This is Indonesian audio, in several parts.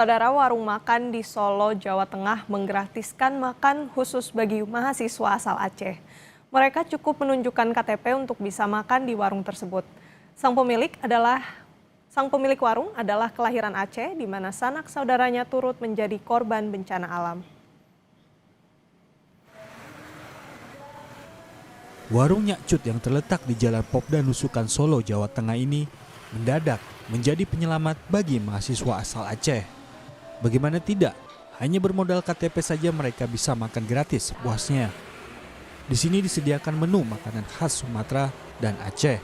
Saudara, warung makan di Solo, Jawa Tengah menggratiskan makan khusus bagi mahasiswa asal Aceh. Mereka cukup menunjukkan KTP untuk bisa makan di warung tersebut. Sang pemilik warung adalah kelahiran Aceh, di mana sanak saudaranya turut menjadi korban bencana alam. Warung Nyak Cut yang terletak di Jalan Popda Nusukan Solo, Jawa Tengah ini mendadak menjadi penyelamat bagi mahasiswa asal Aceh. Bagaimana tidak, hanya bermodal KTP saja mereka bisa makan gratis puasnya. Di sini disediakan menu makanan khas Sumatera dan Aceh.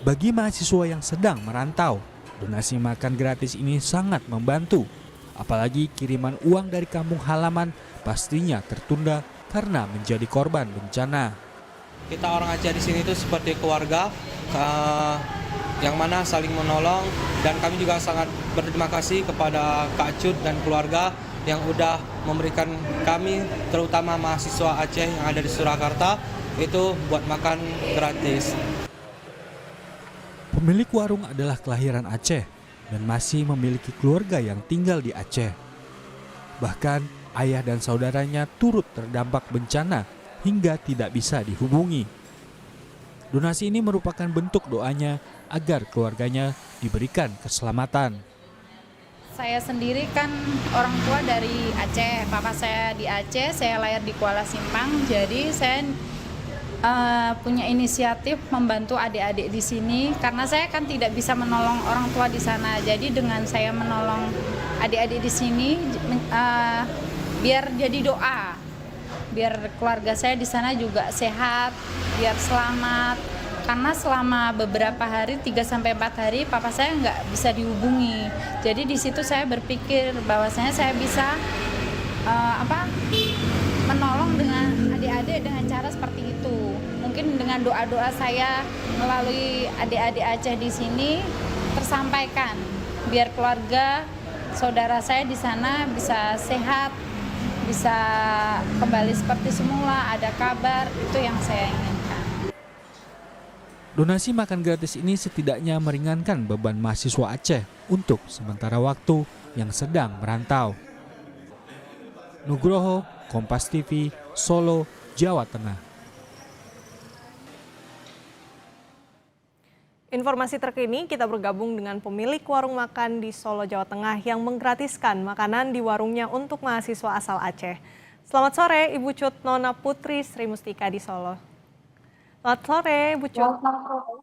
Bagi mahasiswa yang sedang merantau, donasi makan gratis ini sangat membantu. Apalagi kiriman uang dari kampung halaman pastinya tertunda karena menjadi korban bencana. Kita orang Aceh di sini itu seperti keluarga, yang mana saling menolong, dan kami juga sangat berterima kasih kepada Kak Cut dan keluarga yang udah memberikan kami, terutama mahasiswa Aceh yang ada di Surakarta, itu buat makan gratis. Pemilik warung adalah kelahiran Aceh dan masih memiliki keluarga yang tinggal di Aceh. Bahkan ayah dan saudaranya turut terdampak bencana hingga tidak bisa dihubungi. Donasi ini merupakan bentuk doanya agar keluarganya diberikan keselamatan. Saya sendiri kan orang tua dari Aceh, papa saya di Aceh, saya lahir di Kuala Simpang, jadi saya punya inisiatif membantu adik-adik di sini karena saya kan tidak bisa menolong orang tua di sana. Jadi dengan saya menolong adik-adik di sini, biar jadi doa, biar keluarga saya di sana juga sehat, biar selamat. Karena selama beberapa hari, 3-4 hari, papa saya nggak bisa dihubungi. Jadi di situ saya berpikir bahwasanya saya bisa menolong dengan adik-adik dengan cara seperti itu. Mungkin dengan doa-doa saya melalui adik-adik Aceh di sini tersampaikan, biar keluarga saudara saya di sana bisa sehat, bisa kembali seperti semula, ada kabar, itu yang saya inginkan. Donasi makan gratis ini setidaknya meringankan beban mahasiswa Aceh untuk sementara waktu yang sedang merantau. Nugroho, Kompas TV, Solo, Jawa Tengah. Informasi terkini kita bergabung dengan pemilik warung makan di Solo, Jawa Tengah yang menggratiskan makanan di warungnya untuk mahasiswa asal Aceh. Selamat sore, Ibu Cut Nona Putri Sri Mustika di Solo. Selamat sore, Ibu Cut. Selamat sore.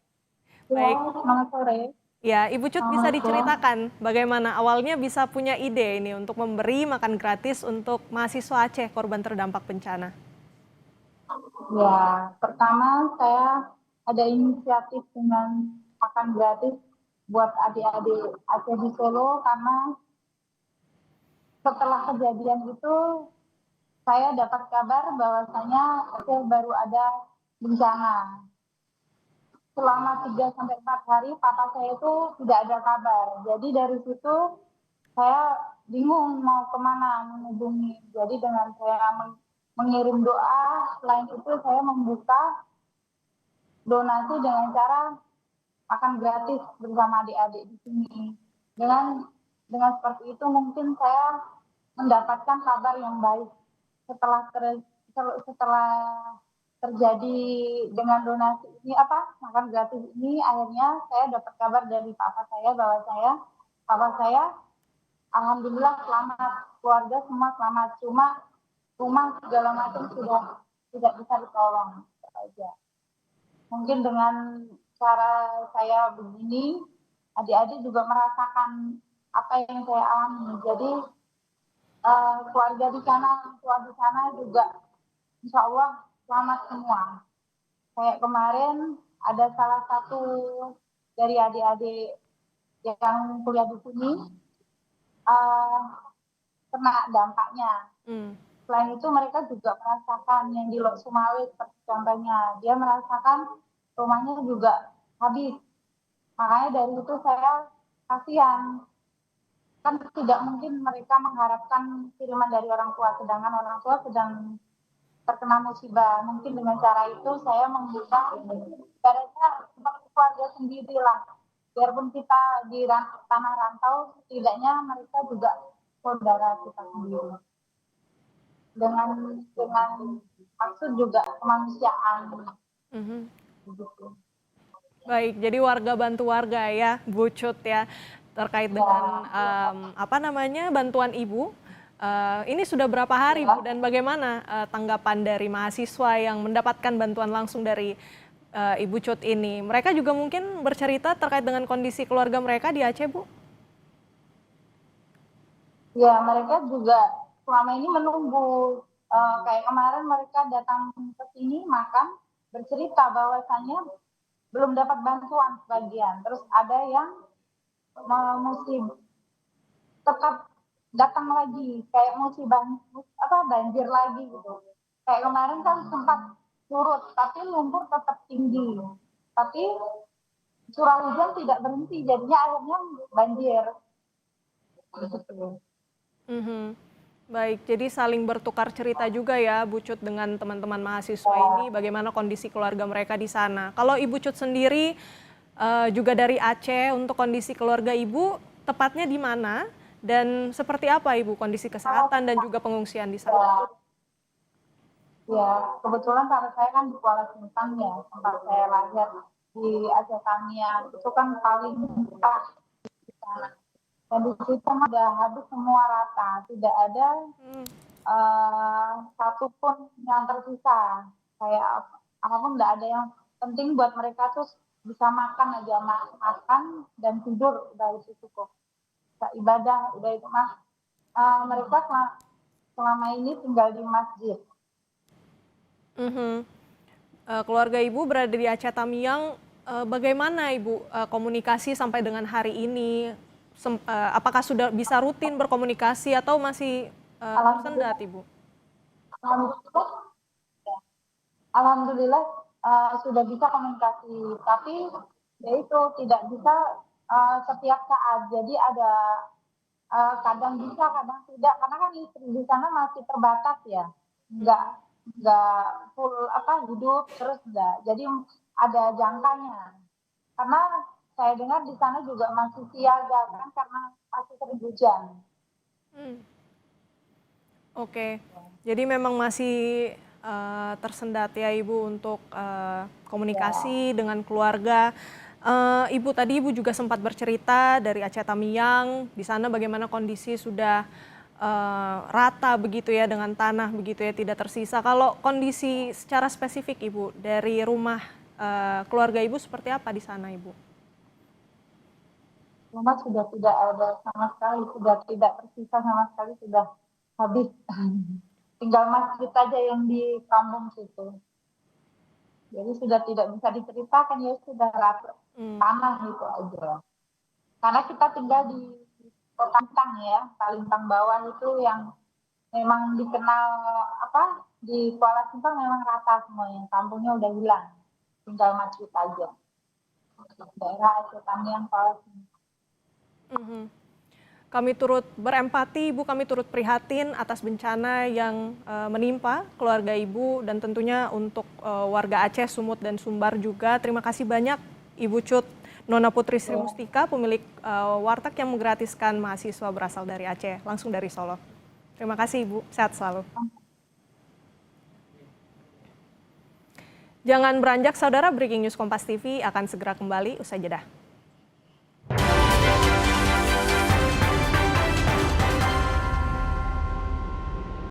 Baik. Selamat sore. Ya, Ibu Cut bisa diceritakan bagaimana awalnya bisa punya ide ini untuk memberi makan gratis untuk mahasiswa Aceh korban terdampak bencana? Ya, pertama saya ada inisiatif dengan makan gratis buat adik-adik Aceh di Solo karena setelah kejadian itu saya dapat kabar bahwasanya Aceh baru ada bencana. Selama 3-4 hari papa saya itu tidak ada kabar. Jadi dari situ saya bingung mau kemana menghubungi. Jadi dengan saya mengirim doa, selain itu saya membuka donasi dengan cara makan gratis bersama adik-adik di sini. Dengan seperti itu mungkin saya mendapatkan kabar yang baik setelah terjadi dengan donasi ini makan gratis ini, akhirnya saya dapat kabar dari papa saya alhamdulillah selamat, keluarga semua selamat, cuma rumah segala macam sudah tidak bisa ditolong aja. Mungkin dengan cara saya begini adik-adik juga merasakan apa yang saya alami, jadi keluarga di sana, tua di sana juga insya Allah selamat semua. Kayak kemarin ada salah satu dari adik-adik yang kuliah di sini kena dampaknya. Selain itu mereka juga merasakan yang di Lok Sumawe seperti contohnya. Dia merasakan rumahnya juga habis. Makanya dari itu saya kasihan. Kan tidak mungkin mereka mengharapkan kiriman dari orang tua, sedangkan orang tua sedang terkena musibah. Mungkin dengan cara itu saya membuka ibaratnya seperti keluarga sendiri lah. biarpun kita di tanah rantau, setidaknya mereka juga saudara kita sendiri. Dengan maksud juga kemanusiaan. Mhm. Begitu. Baik, jadi warga bantu warga ya, Bu Cut ya, terkait dengan bantuan Ibu. Ini sudah berapa hari Bu, dan bagaimana tanggapan dari mahasiswa yang mendapatkan bantuan langsung dari Ibu Cut ini? Mereka juga mungkin bercerita terkait dengan kondisi keluarga mereka di Aceh, Bu? Ya, mereka juga selama ini menunggu. Kayak kemarin mereka datang ke sini makan, bercerita bahwasannya belum dapat bantuan sebagian. Terus ada yang mesti tetap datang lagi, kayak mesti banjir lagi gitu. Kayak kemarin kan sempat surut, tapi lumpur tetap tinggi. Tapi curah hujan tidak berhenti, jadinya akhirnya banjir. Gitu. Baik, jadi saling bertukar cerita juga ya Bu Cut dengan teman-teman mahasiswa ini, bagaimana kondisi keluarga mereka di sana. Kalau Ibu Cut sendiri juga dari Aceh, untuk kondisi keluarga Ibu tepatnya di mana dan seperti apa Ibu kondisi kesehatan dan juga pengungsian di sana? Ya, kebetulan karena saya kan di Kuala Simpang ya, tempat saya lahir di Aceh Tamiang, itu kan paling pas di sana. Dan di situ udah habis semua rata, tidak ada satupun yang tersisa. Kayak apapun tidak ada yang penting buat mereka tuh bisa makan aja, makan dan tidur udah itu cukup. Bisa ibadah udah itu mah. Mereka selama ini tinggal di masjid. Keluarga Ibu berada di Aceh Tamiang, bagaimana Ibu komunikasi sampai dengan hari ini? Apakah sudah bisa rutin berkomunikasi atau masih tersendat Ibu? Alhamdulillah sudah bisa komunikasi, tapi ya itu tidak bisa setiap saat. Jadi ada kadang bisa, kadang tidak, karena kan listrik di sana masih terbatas ya, nggak full hidup terus enggak. Jadi ada jangkanya. Karena saya dengar di sana juga masih siaga kan karena masih sering hujan. Oke, jadi memang masih tersendat ya Ibu untuk komunikasi dengan keluarga. Ibu juga sempat bercerita dari Aceh Tamiang, di sana bagaimana kondisi sudah rata begitu ya dengan tanah begitu ya, tidak tersisa. Kalau kondisi secara spesifik Ibu dari rumah keluarga Ibu seperti apa di sana Ibu? Rumah sudah tidak ada sama sekali, sudah tidak tersisa sama sekali, sudah habis. Tinggal masjid aja yang di kampung situ. Jadi sudah tidak bisa diceritakan, ya sudah rata tanah itu aja. Karena kita tinggal di Kota Palembang ya, Palembang bawah itu yang memang dikenal di Kuala Simpang memang rata semuanya, kampungnya udah hilang, tinggal masjid aja. Daerah Aceh Tamiang Kuala Simpang. Kami turut berempati, Ibu, kami turut prihatin atas bencana yang menimpa keluarga Ibu dan tentunya untuk warga Aceh, Sumut, dan Sumbar juga. Terima kasih banyak Ibu Cut Nona Putri Sri Mustika, pemilik warteg yang menggratiskan mahasiswa berasal dari Aceh, langsung dari Solo. Terima kasih Ibu, sehat selalu. Jangan beranjak saudara, Breaking News Kompas TV akan segera kembali usai jeda.